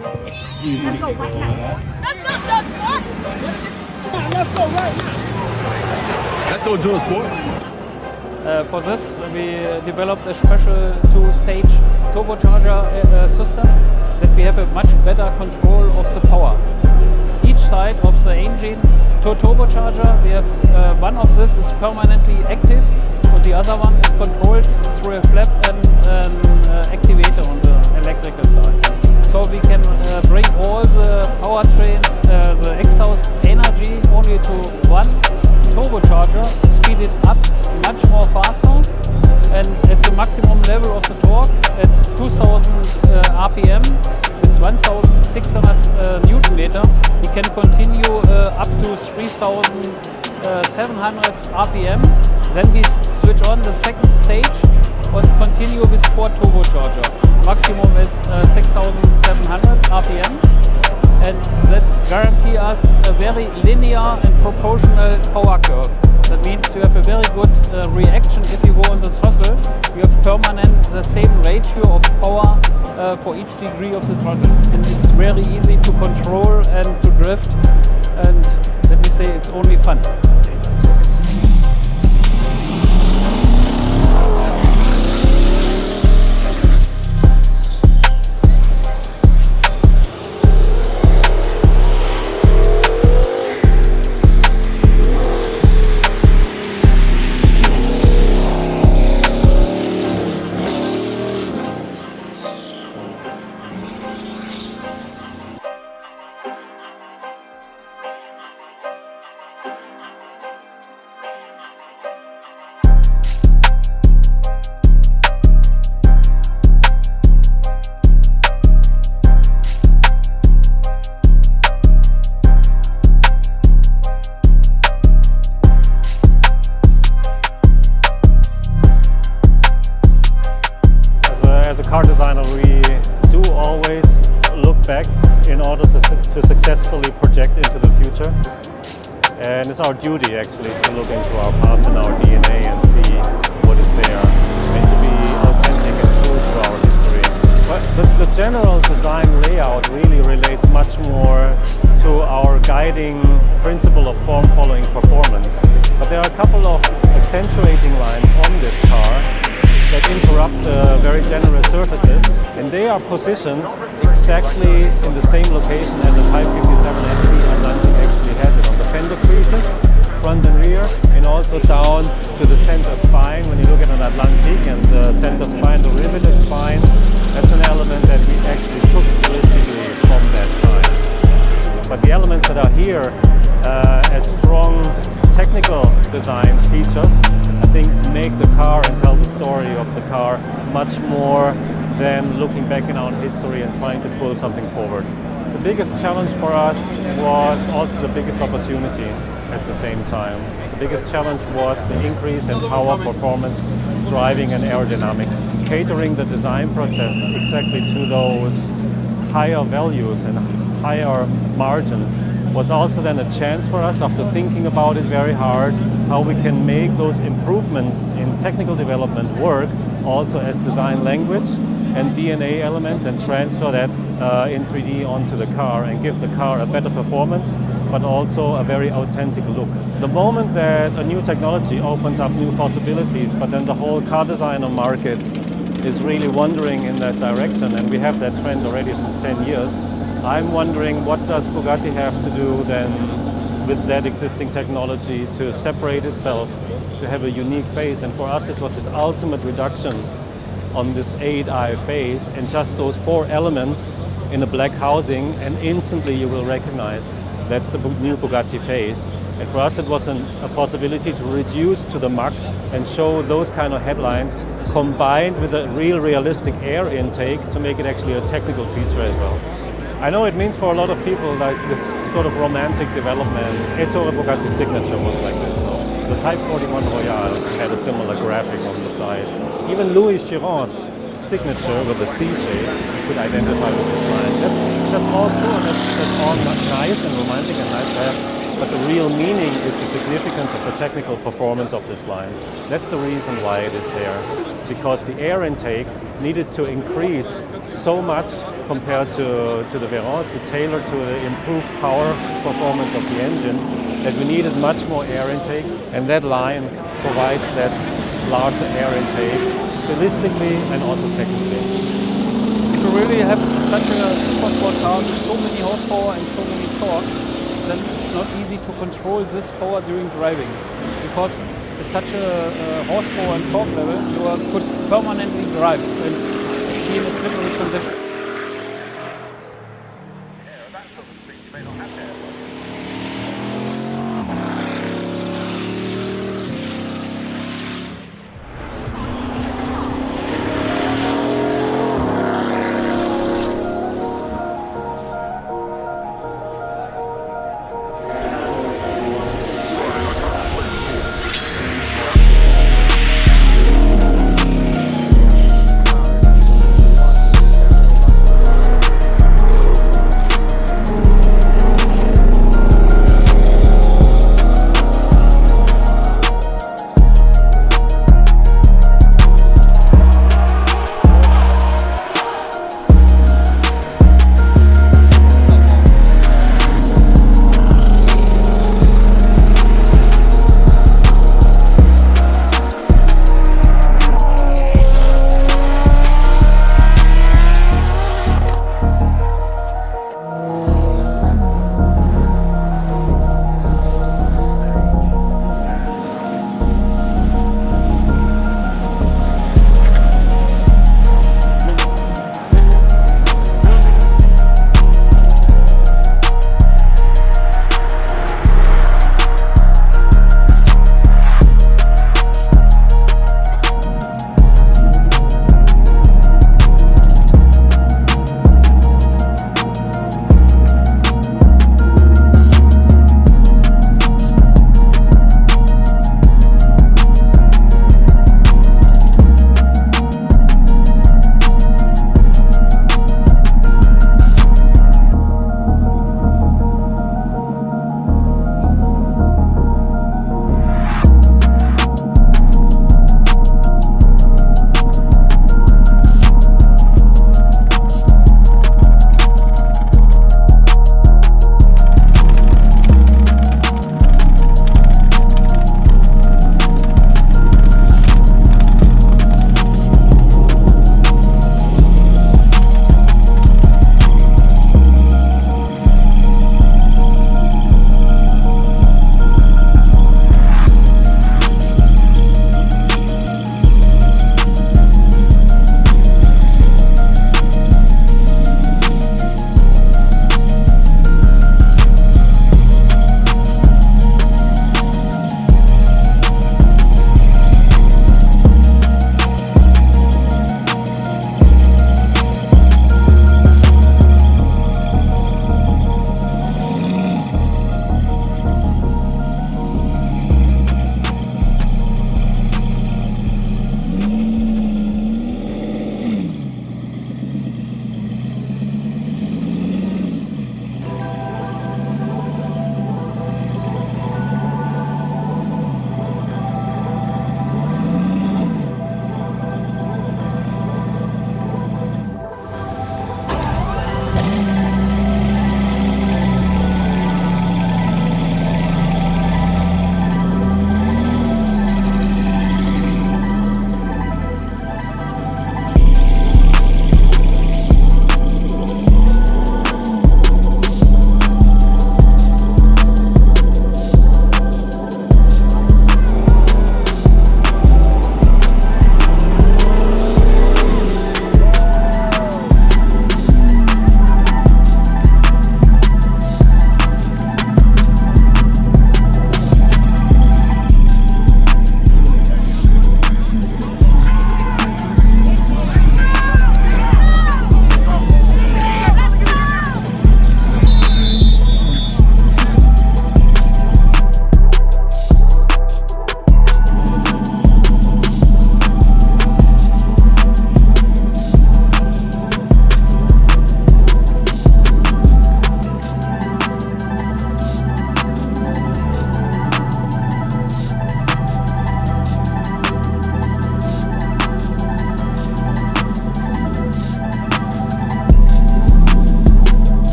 Let's go right now. Let's go right now. Let's go do a sport. For this, we developed a special two-stage turbocharger system that we have a much better control of the power. Each side of the engine turbocharger, we have one of this is permanently active, and the other one is controlled through a flap and an activator on the electrical side. So we can bring all the powertrain, the exhaust energy only to one turbocharger, speed it up much more faster, and at the maximum level of the torque at 2000 RPM with 1600 Newton meter, we can continue up to 3700 RPM. Then we switch on the second stage and continue with 4 turbocharger. Maximum is 6700 RPM, and that guarantees us a very linear and proportional power curve. That means you have a very good reaction if you go on the throttle. You have permanent the same ratio of power for each degree of the throttle, and it's very easy to control and to drift, and let me say it's only fun. As a car designer, we do always look back in order to successfully project into the future. And it's our duty actually to look into our past and our DNA and see what is there, and to be authentic and true to our history. But the general design layout really relates much more to our guiding principle of form-following performance. But there are a couple of accentuating lines on this car that interrupt very generous surfaces, and they are positioned exactly in the same location as a Type 57 ST Atlantic actually has it, on the fender creases, front and rear, and also down to the center spine. When you look at an Atlantic and the center spine, the riveted spine, that's an element that we actually took stylistically from that time. But the elements that are here as strong technical design features, I think, make the car and tell the story of the car much more than looking back in our history and trying to pull something forward. The biggest challenge for us was also the biggest opportunity at the same time. The biggest challenge was the increase in power, performance, driving and aerodynamics. Catering the design process exactly to those higher values and higher margins was also then a chance for us, after thinking about it very hard, how we can make those improvements in technical development work also as design language and DNA elements, and transfer that in 3D onto the car and give the car a better performance, but also a very authentic look. The moment that a new technology opens up new possibilities, but then the whole car designer market is really wandering in that direction, and we have that trend already since 10 years, I'm wondering, what does Bugatti have to do then with that existing technology to separate itself, to have a unique face? And for us, it was this ultimate reduction on this 8i face and just those 4 elements in a black housing, and instantly you will recognize that's the new Bugatti face. And for us, it was a possibility to reduce to the max and show those kind of headlines combined with a realistic air intake to make it actually a technical feature as well. I know it means for a lot of people like this sort of romantic development. Ettore Bugatti's signature was like this. The Type 41 Royale had a similar graphic on the side. Even Louis Chiron's signature with the C shape you could identify with this line. That's all true, and that's all nice and romantic and nice to have. but the real meaning is the significance of the technical performance of this line. That's the reason why it is there, because the air intake needed to increase so much compared to the Veyron to tailor to the improved power performance of the engine, that we needed much more air intake, and that line provides that larger air intake stylistically and also technically. If you really have such a super sport car with so many horsepower and so many torque, then it's not easy to control this power during driving, because with such a horsepower and torque level, you could permanently drive and be in a slippery condition.